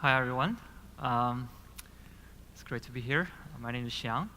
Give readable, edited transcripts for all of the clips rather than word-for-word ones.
Hi, everyone. It's great to be here. My name is Xiang.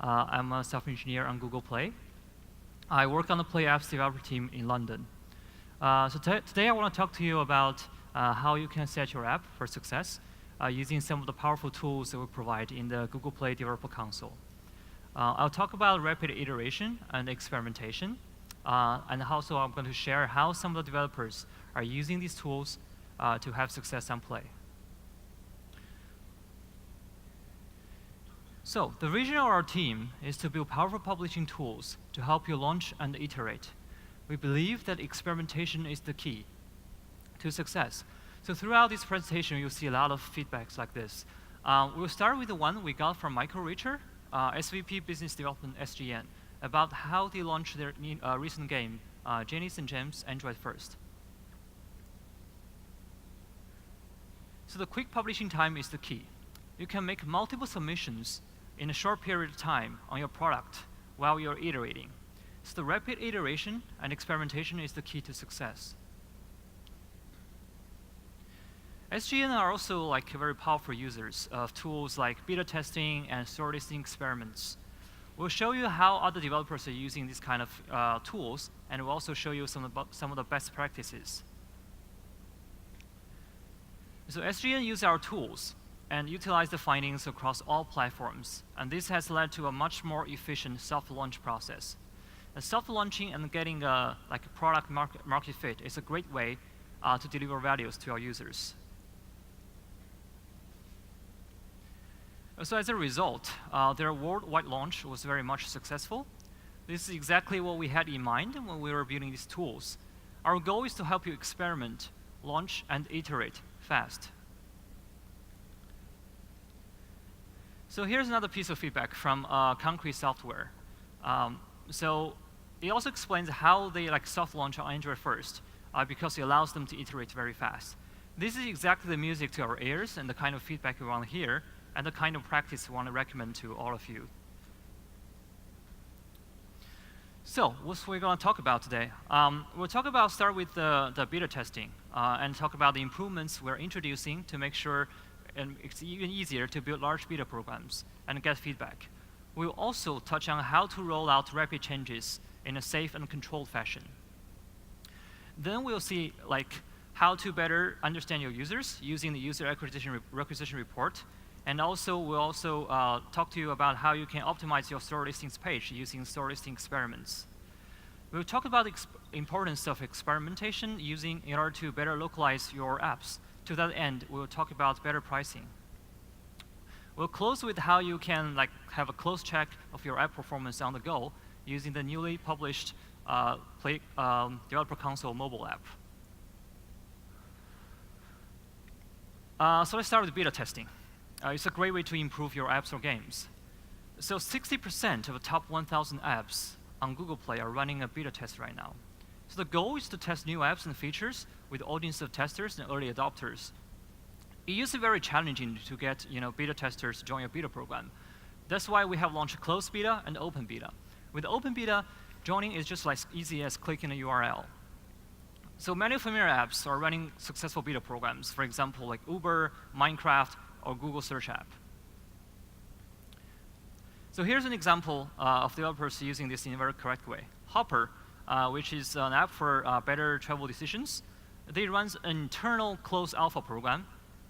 I'm a software engineer on Google Play. I work on the Play apps developer team in London. Today I want to talk to you about how you can set your app for success using some of the powerful tools that we provide in the Google Play Developer Console. I'll talk about rapid iteration and experimentation, and also I'm going to share how some of the developers are using these tools to have success on Play. So the vision of our team is to build powerful publishing tools to help you launch and iterate. We believe that experimentation is the key to success. So throughout this presentation, you'll see a lot of feedbacks like this. We'll start with the one we got from Michael Richer, SVP Business Development SGN, about how they launched their recent game, Janice and James Android First. So the quick publishing time is the key. You can make multiple submissions in a short period of time on your product while you're iterating. So the rapid iteration and experimentation is the key to success. SGN are also very powerful users of tools like beta testing and story listing experiments. We'll show you how other developers are using these kind of tools, and we'll also show you some of the best practices. So SGN use our tools and utilize the findings across all platforms. And this has led to a much more efficient soft launch process. Soft launching and getting a product market fit is a great way to deliver values to our users. So as a result, their worldwide launch was very much successful. This is exactly what we had in mind when we were building these tools. Our goal is to help you experiment, launch, and iterate fast. So here's another piece of feedback from Concrete Software. So it also explains how they soft launch on Android first, because it allows them to iterate very fast. This is exactly the music to our ears and the kind of feedback we want to hear, and the kind of practice we want to recommend to all of you. So what we're going to talk about today. We'll start with the beta testing and talk about the improvements we're introducing to make sure it's even easier to build large beta programs and get feedback. We'll also touch on how to roll out rapid changes in a safe and controlled fashion. Then we'll see how to better understand your users using the user requisition report. And also, we'll talk to you about how you can optimize your store listings page using store listing experiments. We'll talk about the importance of experimentation in order to better localize your apps. To that end, we'll talk about better pricing. We'll close with how you can have a close check of your app performance on the go using the newly published Play Developer Console mobile app. So let's start with beta testing. It's a great way to improve your apps or games. So 60% of the top 1,000 apps on Google Play are running a beta test right now. So the goal is to test new apps and features with audience of testers and early adopters. It used to be very challenging to get beta testers to join a beta program. That's why we have launched closed beta and open beta. With open beta, joining is just easy as clicking a URL. So many familiar apps are running successful beta programs, for example, like Uber, Minecraft, or Google Search app. So here's an example of developers using this in a very correct way. Hopper, which is an app for better travel decisions, they run an internal closed alpha program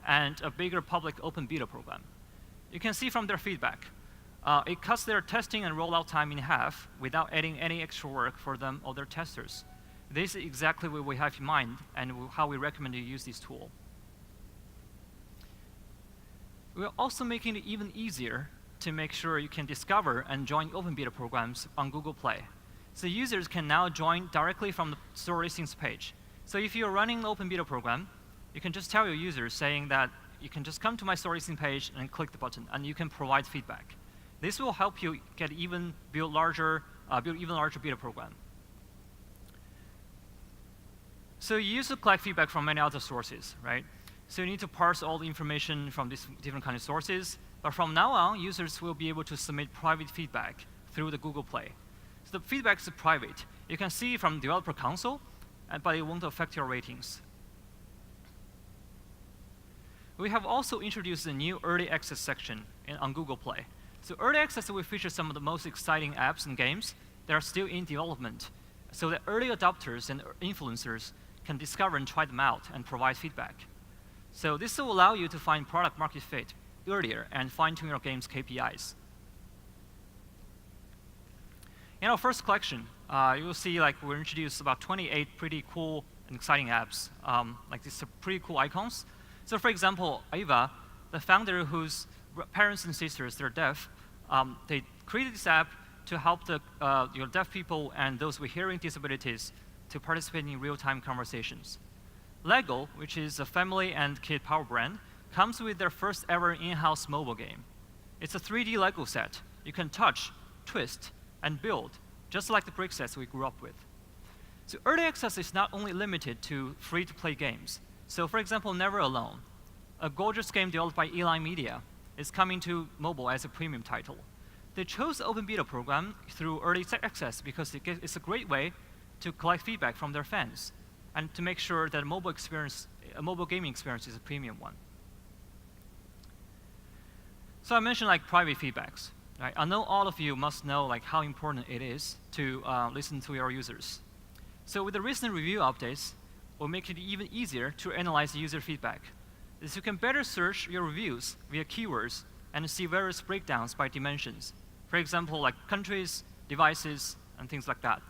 and a bigger public open beta program. You can see from their feedback, it cuts their testing and rollout time in half without adding any extra work for them or their testers. This is exactly what we have in mind and how we recommend you use this tool. We're also making it even easier to make sure you can discover and join open beta programs on Google Play. So users can now join directly from the store listings page. So if you're running an open beta program, you can just tell your users saying that you can just come to my store listing page and click the button, and you can provide feedback. This will help you build even larger beta program. So you used to collect feedback from many other sources, right? So you need to parse all the information from these different kind of sources. But from now on, users will be able to submit private feedback through the Google Play. So the feedback is private. You can see from Developer Console, but it won't affect your ratings. We have also introduced a new early access section on Google Play. So early access will feature some of the most exciting apps and games that are still in development, so that early adopters and influencers can discover and try them out and provide feedback. So this will allow you to find product market fit earlier and fine-tune your game's KPIs. In our first collection, you'll see we introduced about 28 pretty cool and exciting apps. Like these are pretty cool icons. So for example, Ava, the founder whose parents and sisters, they're deaf, they created this app to help the deaf people and those with hearing disabilities to participate in real-time conversations. Lego, which is a family and kid power brand, comes with their first ever in-house mobile game. It's a 3D Lego set. You can touch, twist, and build, just like the brick sets we grew up with. So early access is not only limited to free-to-play games. So for example, Never Alone, a gorgeous game developed by Eli Media, is coming to mobile as a premium title. They chose the open beta program through early access because it's a great way to collect feedback from their fans and to make sure that a mobile gaming experience is a premium one. So I mentioned private feedbacks. Right? I know all of you must know how important it is to listen to your users. So with the recent review updates, we'll make it even easier to analyze user feedback. As you can better search your reviews via keywords and see various breakdowns by dimensions. For example, countries, devices, and things like that.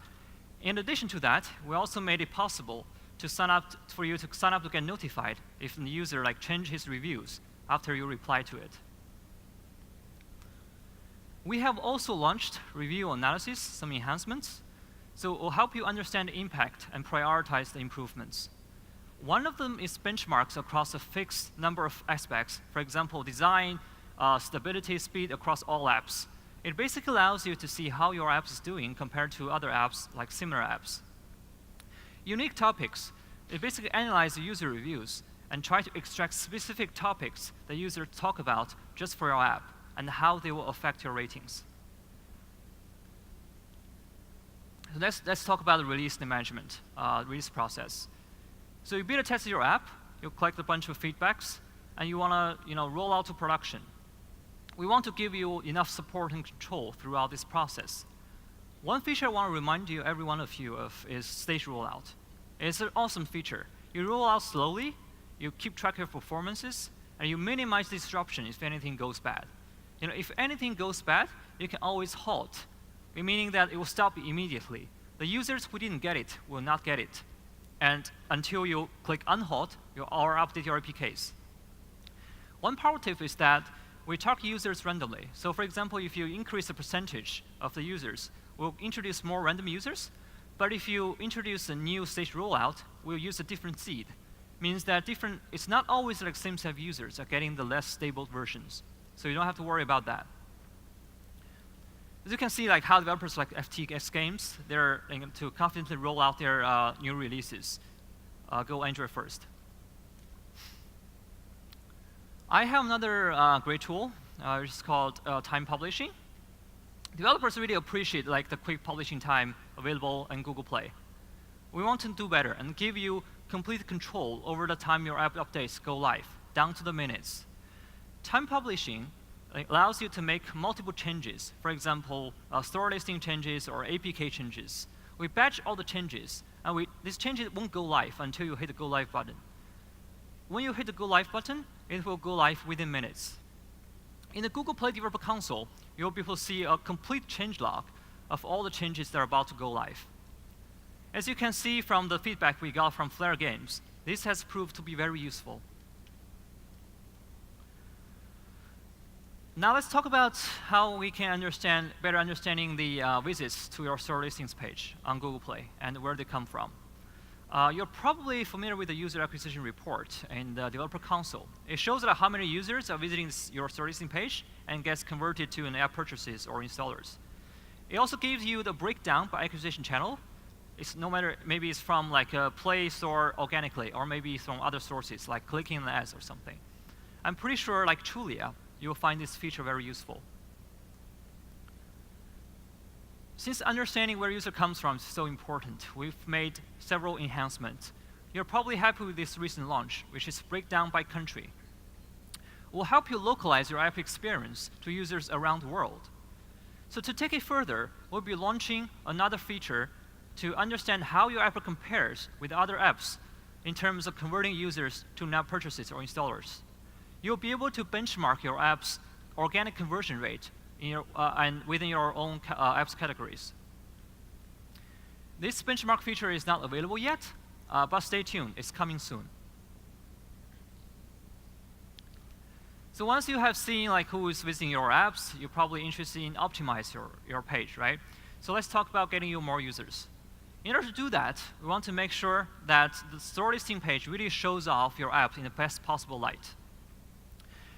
In addition to that, we also made it possible to for you to sign up to get notified if the user changes his reviews after you reply to it. We have also launched review analysis, some enhancements, so it will help you understand the impact and prioritize the improvements. One of them is benchmarks across a fixed number of aspects, for example, design, stability, speed across all apps. It basically allows you to see how your app is doing compared to other apps like similar apps. Unique topics, it basically analyzes the user reviews and try to extract specific topics that users talk about just for your app and how they will affect your ratings. So let's talk about the release management, release process. So you beta test your app, you collect a bunch of feedbacks, and you want to roll out to production. We want to give you enough support and control throughout this process. One feature I want to remind every one of you of is stage rollout. It's an awesome feature. You roll out slowly, you keep track of performances, and you minimize disruption if anything goes bad. If anything goes bad, you can always halt, meaning that it will stop immediately. The users who didn't get it will not get it. And until you click unhalt, or update your APKs. One power tip is that we target users randomly. So for example, if you increase the percentage of the users, we'll introduce more random users. But if you introduce a new stage rollout, we'll use a different seed. Means that it's not always the same set of users are getting the less stable versions. So you don't have to worry about that. As you can see, how developers like FTX Games, they're to confidently roll out their new releases. Go Android first. I have another great tool, which is called time publishing. Developers really appreciate the quick publishing time available in Google Play. We want to do better and give you complete control over the time your app updates go live, down to the minutes. Time publishing allows you to make multiple changes. For example, store listing changes or APK changes. We batch all the changes, and these changes won't go live until you hit the Go Live button. When you hit the Go Live button, it will go live within minutes. In the Google Play Developer Console, you'll be able to see a complete changelog of all the changes that are about to go live. As you can see from the feedback we got from Flare Games, this has proved to be very useful. Now let's talk about how we can better understanding the visits to your store listings page on Google Play and where they come from. You're probably familiar with the user acquisition report in the developer console. It shows how many users are visiting your store listing page and gets converted to app purchases or installers. It also gives you the breakdown by acquisition channel. It's no matter, maybe it's from a Play Store organically, or maybe from other sources like clicking on ads or something. I'm pretty sure Trulia, you'll find this feature very useful. Since understanding where user comes from is so important, we've made several enhancements. You're probably happy with this recent launch, which is breakdown by country. will help you localize your app experience to users around the world. So to take it further, we'll be launching another feature to understand how your app compares with other apps in terms of converting users to in-app purchases or installers. You'll be able to benchmark your app's organic conversion rate and within your own apps categories. This benchmark feature is not available yet, but stay tuned, it's coming soon. So once you have seen who is visiting your apps, you're probably interested in optimize your page, right? So let's talk about getting you more users. In order to do that, we want to make sure that the store listing page really shows off your app in the best possible light.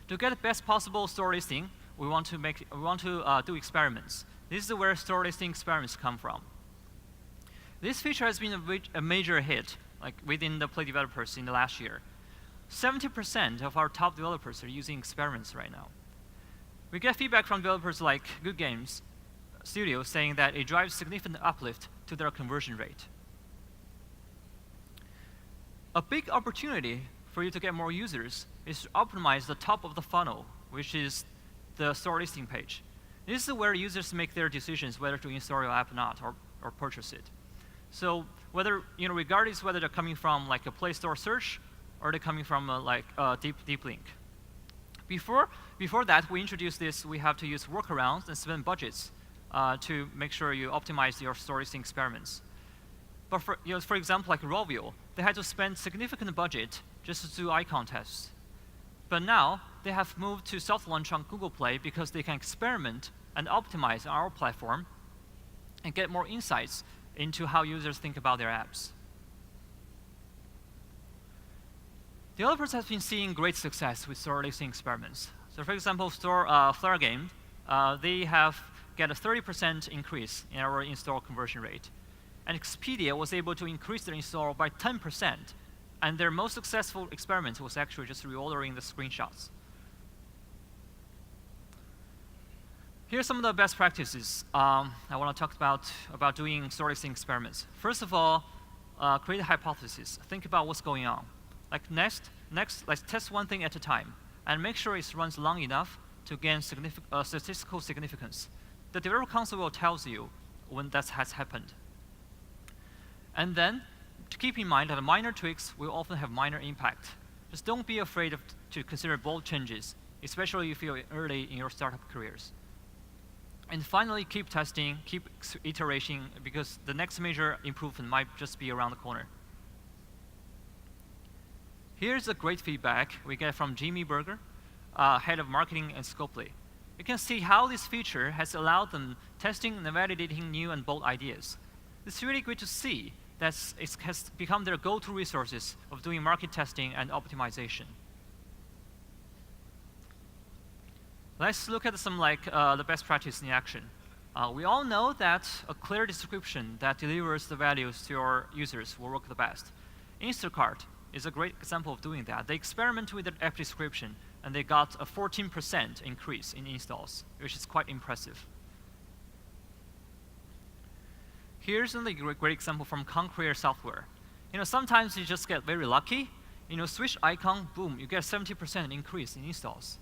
To get the best possible store listing, we want to do experiments. This is where store listing experiments come from. This feature has been a major hit within the Play developers in the last year. 70% of our top developers are using experiments right now. We get feedback from developers like Good Games Studio saying that it drives significant uplift to their conversion rate. A big opportunity for you to get more users is to optimize the top of the funnel, which is the store listing page. This is where users make their decisions whether to install your app or not, or purchase it. So whether, regardless whether they're coming from a Play Store search or they're coming from a deep link. Before that, we introduced this, we have to use workarounds and spend budgets to make sure you optimize your store listing experiments. But for example, like Rovio, they had to spend significant budget just to do icon tests. But now, they have moved to soft launch on Google Play because they can experiment and optimize our platform and get more insights into how users think about their apps. Developers have been seeing great success with store listing experiments. So for example, Flare Game, they have get a 30% increase in our install conversion rate. And Expedia was able to increase their install by 10%. And their most successful experiment was actually just reordering the screenshots. Here's some of the best practices I want to talk about doing store listing experiments. First of all, create a hypothesis. Think about what's going on. Next, let's test one thing at a time and make sure it runs long enough to gain statistical significance. The developer console will tell you when that has happened. And then, to keep in mind that minor tweaks will often have minor impact. Just don't be afraid to consider bold changes, especially if you're early in your startup careers. And finally, keep testing, keep iteration, because the next major improvement might just be around the corner. Here's a great feedback we get from Jimmy Berger, head of marketing at Scopely. You can see how this feature has allowed them testing and validating new and bold ideas. It's really great to see that it has become their go-to resources of doing market testing and optimization. Let's look at some the best practice in action. We all know that a clear description that delivers the values to your users will work the best. Instacart is a great example of doing that. They experimented with the app description, and they got a 14% increase in installs, which is quite impressive. Here's another great example from Concreate Software. Sometimes you just get very lucky. Switch icon, boom, you get a 70% increase in installs.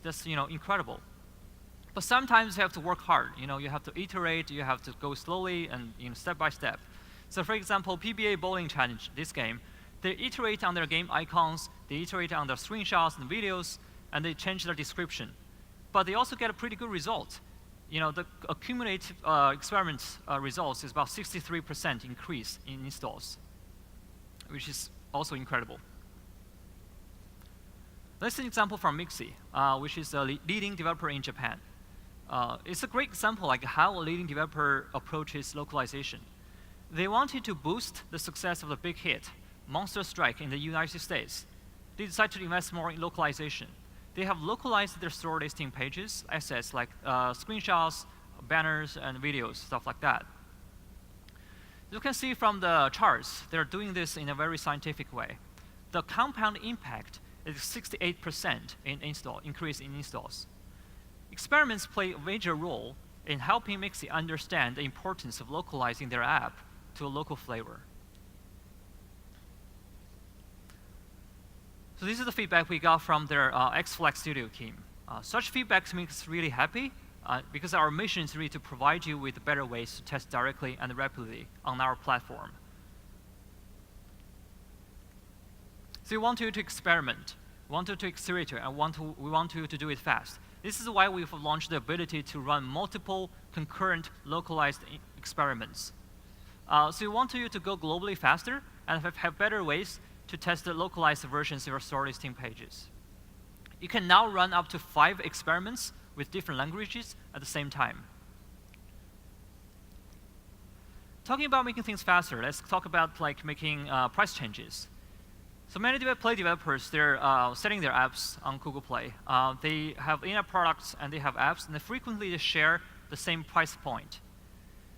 That's incredible. But sometimes you have to work hard. You have to iterate, you have to go slowly and step by step. So for example, PBA Bowling Challenge, this game, they iterate on their game icons, they iterate on their screenshots and videos, and they change their description. But they also get a pretty good result. The accumulative experiment results is about 63% increase in installs, which is also incredible. Let's see an example from Mixi, which is a leading developer in Japan. It's a great example how a leading developer approaches localization. They wanted to boost the success of the big hit, Monster Strike, in the United States. They decided to invest more in localization. They have localized their store listing pages, assets like screenshots, banners, and videos, stuff like that. You can see from the charts, they're doing this in a very scientific way. The compound impact is 68% increase in installs. Experiments play a major role in helping Mixi understand the importance of localizing their app to a local flavor. So this is the feedback we got from their X-Flex Studio team. Such feedback makes us really happy because our mission is really to provide you with better ways to test directly and rapidly on our platform. So we want you to experiment, we want you to iterate, and we want you to do it fast. This is why we've launched the ability to run multiple concurrent localized experiments. So we want you to go globally faster and have better ways to test the localized versions of your store listing pages. You can now run up to 5 experiments with different languages at the same time. Talking about making things faster, let's talk about making price changes. So many Play developers, they're setting their apps on Google Play. They have in-app products and they have apps, and they frequently share the same price point.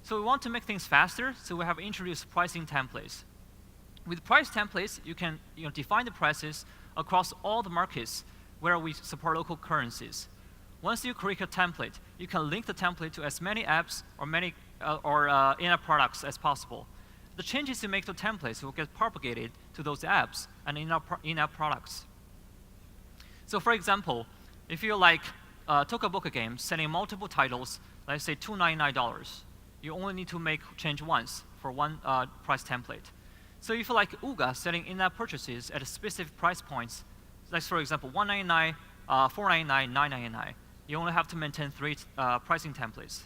So we want to make things faster, so we have introduced pricing templates. With price templates, you can define the prices across all the markets where we support local currencies. Once you create a template, you can link the template to as many apps or in-app products as possible. The changes you make to templates will get propagated to those apps and in-app products. So for example, if you like Tokaboka game selling multiple titles, let's say $299, you only need to make change once for one price template. So if you like Uga selling in-app purchases at specific price points, like for example $199, $499, $999, you only have to maintain 3 pricing templates.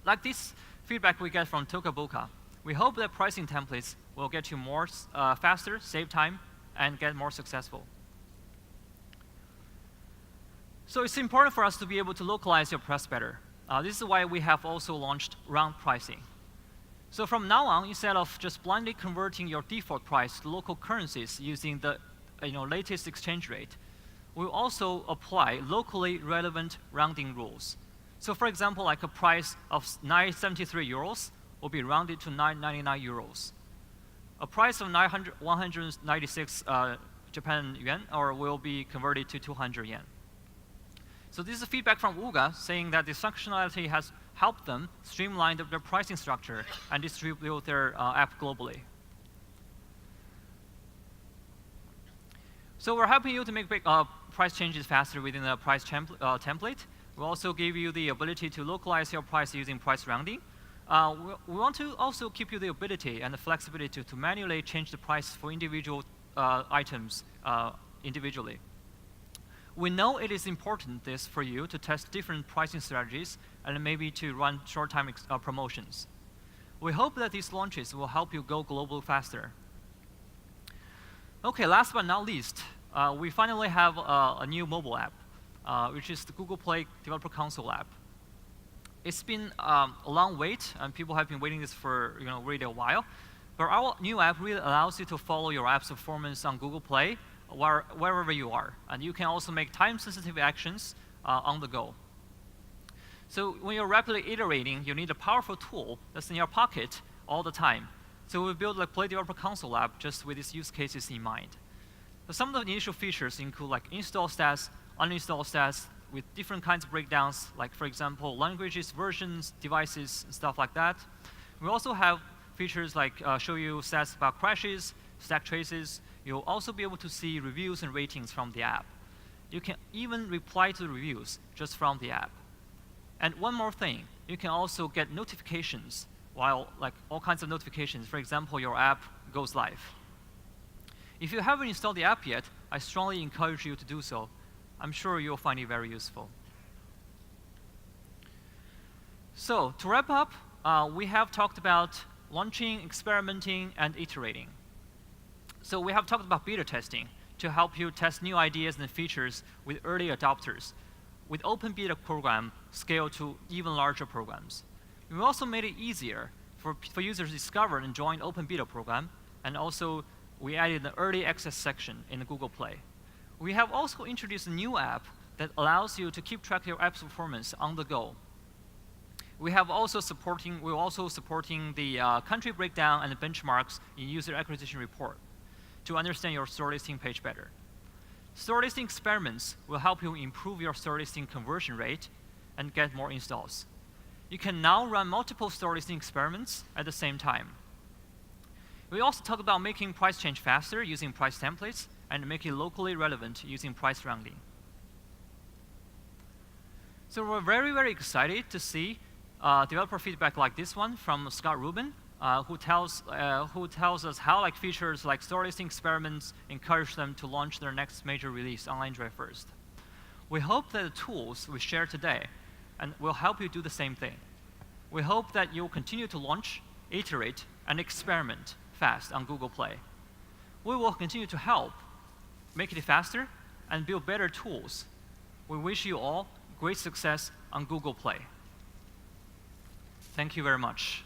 Like this feedback we get from Tokaboka, we hope that pricing templates will get you more faster, save time, and get more successful. So it's important for us to be able to localize your price better. This is why we have also launched round pricing. So from now on, instead of just blindly converting your default price to local currencies using the latest exchange rate, we'll also apply locally relevant rounding rules. So for example, like a price of 973 euros will be rounded to 999 euros. A price of 196 Japan yuan will be converted to 200 yen. So this is feedback from Uga saying that this functionality has helped them streamline their pricing structure and distribute their app globally. So we're helping you to make price changes faster within the price template. We also give you the ability to localize your price using price rounding. We want to also keep you the ability and the flexibility to manually change the price for individual items individually. We know it is important for you to test different pricing strategies and maybe to run short-time promotions. We hope that these launches will help you go global faster. Okay, last but not least, we finally have a new mobile app, which is the Google Play Developer Console app. It's been a long wait, and people have been waiting this for really a while. But our new app really allows you to follow your app's performance on Google Play wherever you are. And you can also make time-sensitive actions on the go. So when you're rapidly iterating, you need a powerful tool that's in your pocket all the time. So we built Play Developer Console app just with these use cases in mind. So some of the initial features include install stats, uninstall stats, with different kinds of breakdowns, like for example, languages, versions, devices, and stuff like that. We also have features like show you stats about crashes, stack traces. You'll also be able to see reviews and ratings from the app. You can even reply to the reviews just from the app. And one more thing, you can also get notifications while all kinds of notifications. For example, your app goes live. If you haven't installed the app yet, I strongly encourage you to do so. I'm sure you'll find it very useful. So to wrap up, we have talked about launching, experimenting, and iterating. So we have talked about beta testing to help you test new ideas and features with early adopters. With open beta program, scale to even larger programs. We also made it easier for users to discover and join open beta program, and also we added the early access section in the Google Play. We have also introduced a new app that allows you to keep track of your app's performance on the go. We're also supporting the country breakdown and the benchmarks in user acquisition report to understand your store listing page better. Store listing experiments will help you improve your store listing conversion rate and get more installs. You can now run multiple store listing experiments at the same time. We also talked about making price change faster using price templates and make it locally relevant using price rounding. So we're very, very excited to see developer feedback like this one from Scott Rubin, who tells us how features like store listing experiments encourage them to launch their next major release on Android first. We hope that the tools we share today will help you do the same thing. We hope that you'll continue to launch, iterate, and experiment fast on Google Play. We will continue to help make it faster and build better tools. We wish you all great success on Google Play. Thank you very much.